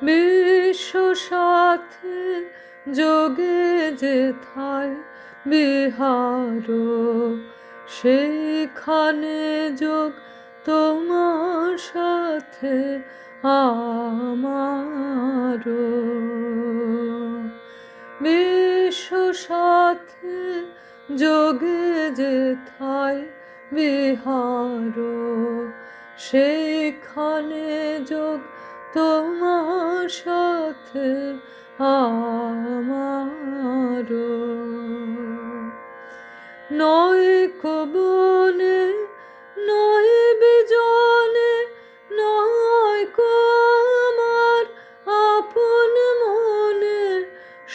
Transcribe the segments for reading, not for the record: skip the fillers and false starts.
বিশ্ব সাথে যোগে যেথায় বিহার, সেইখানে যোগ তোমার সাথে আমার। বিশ্ব সাথে যোগে যেথায় বিহার, সেইখানে যোগ তোমার সাথে আমার। নয় বনে নয় বিজনে, নয় আমার আপন মনে,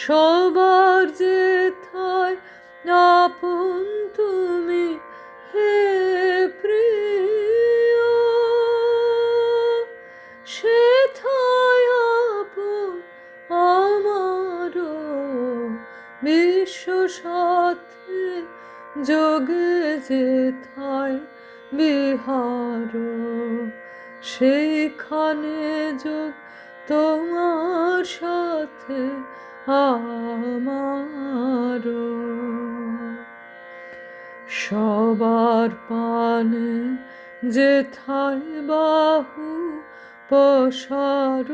সবার যেথায় আপন তুমি হে প্রিয়, সেথায় আপন আমারও। বিশ্ব সাথে যোগে যেথায় বিহার, সেইখানে যোগ তোমার সাথে আমার। সবার পানে যেথায় বাহু পসার,